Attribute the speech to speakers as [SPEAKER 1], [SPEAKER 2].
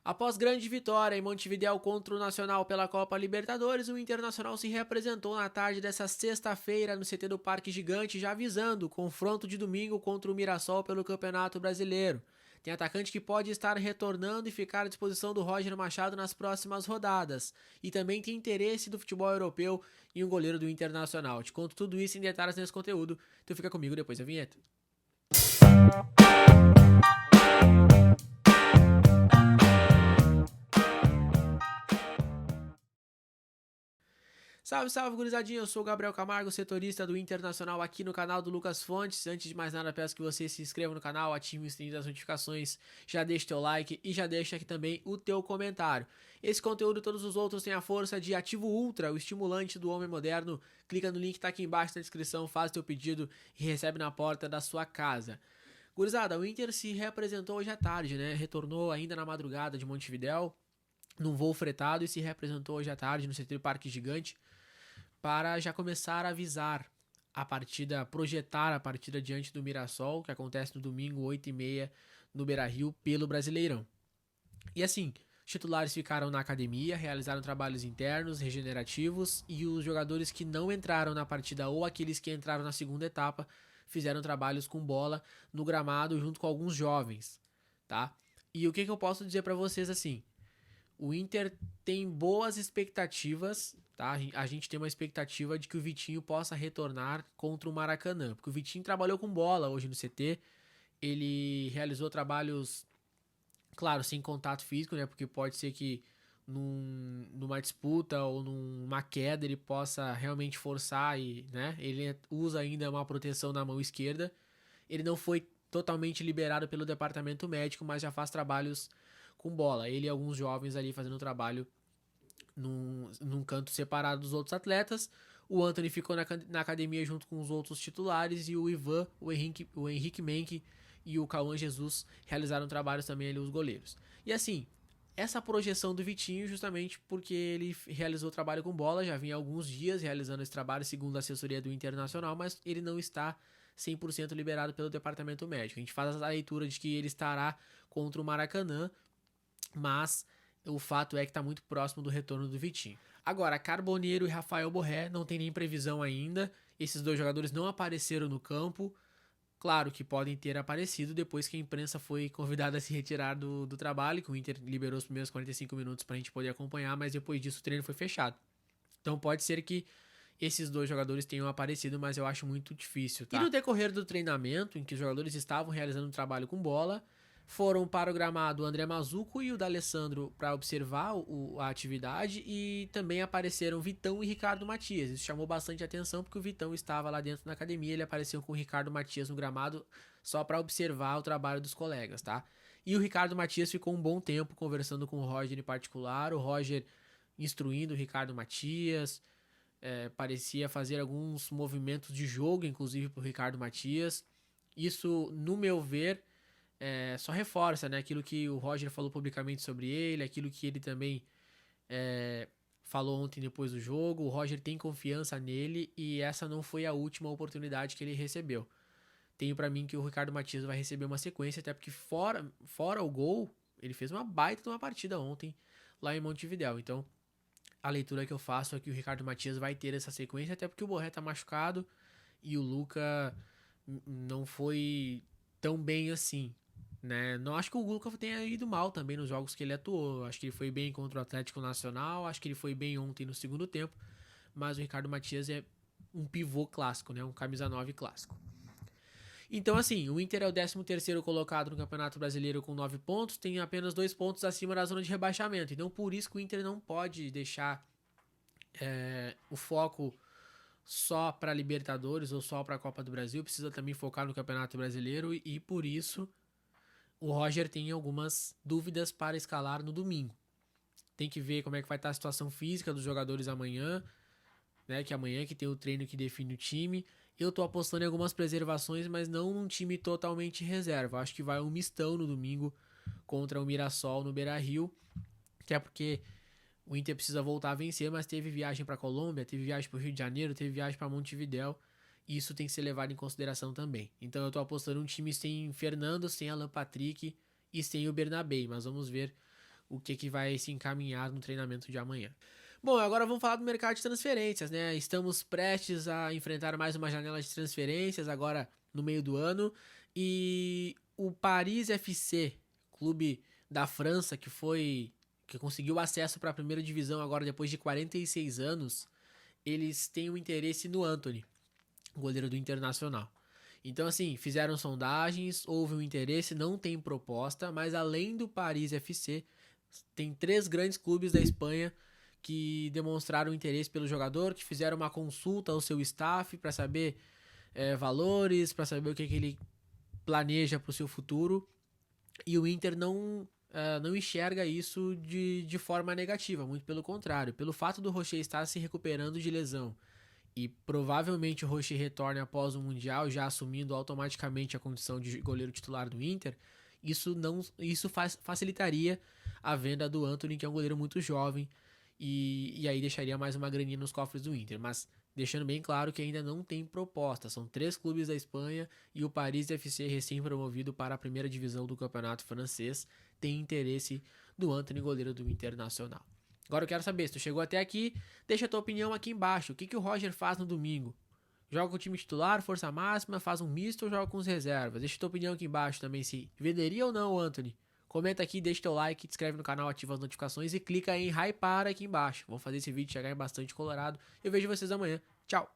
[SPEAKER 1] Após grande vitória em Montevidéu contra o Nacional pela Copa Libertadores, o Internacional se reapresentou na tarde dessa sexta-feira no CT do Parque Gigante, já avisando o confronto de domingo contra o Mirassol pelo Campeonato Brasileiro. Tem atacante que pode estar retornando e ficar à disposição do Roger Machado nas próximas rodadas. E também tem interesse do futebol europeu em um goleiro do Internacional. Te conto tudo isso em detalhes nesse conteúdo, então fica comigo depois da vinheta. Salve, salve, gurizadinha, eu sou o Gabriel Camargo, setorista do Internacional aqui no canal do Lucas Fontes. Antes de mais nada, peço que você se inscreva no canal, ative o sininho das notificações, já deixe teu like e já deixa aqui também o teu comentário. Esse conteúdo e todos os outros têm a força de Ativo Ultra, o estimulante do homem moderno. Clica no link que tá aqui embaixo na descrição, faz teu pedido e recebe na porta da sua casa. Gurizada, o Inter se reapresentou hoje à tarde, né? Retornou ainda na madrugada de Montevidéu, num voo fretado, e se reapresentou hoje à tarde no CT Parque Gigante para já começar a avisar a partida, projetar a partida diante do Mirassol, que acontece no domingo, 8h30, no Beira-Rio, pelo Brasileirão. E assim, os titulares ficaram na academia, realizaram trabalhos internos, regenerativos, e os jogadores que não entraram na partida ou aqueles que entraram na segunda etapa fizeram trabalhos com bola no gramado junto com alguns jovens, tá? E o que eu posso dizer para vocês assim? O Inter tem boas expectativas, tá? A gente tem uma expectativa de que o Vitinho possa retornar contra o Maracanã, porque o Vitinho trabalhou com bola hoje no CT, ele realizou trabalhos, claro, sem contato físico, né? Porque pode ser que numa disputa ou numa queda ele possa realmente forçar e, né? Ele usa ainda uma proteção na mão esquerda. Ele não foi totalmente liberado pelo departamento médico, mas já faz trabalhos com bola. Ele e alguns jovens ali fazendo trabalho num canto separado dos outros atletas. O Anthony ficou na academia junto com os outros titulares e o Ivan, o Henrique Menck e o Cauã Jesus realizaram trabalhos também ali, os goleiros. E assim, essa projeção do Vitinho justamente porque ele realizou trabalho com bola, já vinha há alguns dias realizando esse trabalho segundo a assessoria do Internacional, mas ele não está 100% liberado pelo departamento médico. A gente faz a leitura de que ele estará contra o Maracanã, mas o fato é que está muito próximo do retorno do Vitinho. Agora, Carboneiro e Rafael Borré não tem nem previsão ainda. Esses dois jogadores não apareceram no campo. Claro que podem ter aparecido depois que a imprensa foi convidada a se retirar do trabalho, que o Inter liberou os primeiros 45 minutos para a gente poder acompanhar, mas depois disso o treino foi fechado. Então pode ser que esses dois jogadores tenham aparecido, mas eu acho muito difícil, tá? E no decorrer do treinamento, em que os jogadores estavam realizando um trabalho com bola, foram para o gramado o André Mazuco e o D'Alessandro para observar a atividade, e também apareceram Vitão e Ricardo Matias. Isso chamou bastante atenção porque o Vitão estava lá dentro da academia, ele apareceu com o Ricardo Matias no gramado só para observar o trabalho dos colegas, tá? E o Ricardo Matias ficou um bom tempo conversando com o Roger em particular, o Roger instruindo o Ricardo Matias, parecia fazer alguns movimentos de jogo, inclusive para o Ricardo Matias. Isso, no meu ver, só reforça, né, aquilo que o Roger falou publicamente sobre ele, aquilo que ele também falou ontem depois do jogo. O Roger tem confiança nele e essa não foi a última oportunidade que ele recebeu. Tenho para mim que o Ricardo Matias vai receber uma sequência, até porque fora o gol, ele fez uma baita de uma partida ontem lá em Montevidéu. Então, a leitura que eu faço é que o Ricardo Matias vai ter essa sequência, até porque o Borré tá machucado e o Luca não foi tão bem assim, né? Não acho que o Luca tenha ido mal também nos jogos que ele atuou. Acho que ele foi bem contra o Atlético Nacional, acho que ele foi bem ontem no segundo tempo, mas o Ricardo Matias é um pivô clássico, né? Um camisa 9 clássico. Então, assim, o Inter é o 13º colocado no Campeonato Brasileiro com 9 pontos, tem apenas 2 pontos acima da zona de rebaixamento. Então, por isso que o Inter não pode deixar o foco só para Libertadores ou só para a Copa do Brasil, precisa também focar no Campeonato Brasileiro, e por isso o Roger tem algumas dúvidas para escalar no domingo. Tem que ver como é que vai estar a situação física dos jogadores amanhã, né? Que amanhã que tem o treino que define o time. Eu tô apostando em algumas preservações, mas não num time totalmente reserva. Acho que vai um mistão no domingo contra o Mirassol no Beira-Rio, que é porque o Inter precisa voltar a vencer, mas teve viagem para Colômbia, teve viagem para o Rio de Janeiro, teve viagem para Montevidéu. E isso tem que ser levado em consideração também. Então eu tô apostando um time sem Fernando, sem Alan Patrick e sem o Bernabé. Mas vamos ver o que vai se encaminhar no treinamento de amanhã. Bom, agora vamos falar do mercado de transferências, né? Estamos prestes a enfrentar mais uma janela de transferências agora no meio do ano e o Paris FC, clube da França que conseguiu acesso para a primeira divisão agora depois de 46 anos, eles têm um interesse no Antony, goleiro do Internacional. Então, assim, fizeram sondagens, houve um interesse, não tem proposta, mas além do Paris FC, tem 3 grandes clubes da Espanha que demonstraram interesse pelo jogador, que fizeram uma consulta ao seu staff para saber valores, para saber o que ele planeja para o seu futuro. E o Inter não enxerga isso de forma negativa, muito pelo contrário. Pelo fato do Rocher estar se recuperando de lesão e provavelmente o Rocher retorne após o Mundial, já assumindo automaticamente a condição de goleiro titular do Inter, isso facilitaria a venda do Antony, que é um goleiro muito jovem, e aí deixaria mais uma graninha nos cofres do Inter. Mas deixando bem claro que ainda não tem proposta. São 3 clubes da Espanha e o Paris FC, recém-promovido para a primeira divisão do campeonato francês, tem interesse no Antony, goleiro do Internacional. Agora eu quero saber, se tu chegou até aqui, deixa a tua opinião aqui embaixo. O que o Roger faz no domingo? Joga com o time titular, força máxima, faz um misto ou joga com os reservas? Deixa a tua opinião aqui embaixo também, se venderia ou não o Antony. Comenta aqui, deixa teu like, te inscreve no canal, ativa as notificações e clica em hypar aqui embaixo. Vamos fazer esse vídeo chegar em bastante colorado. Eu vejo vocês amanhã. Tchau!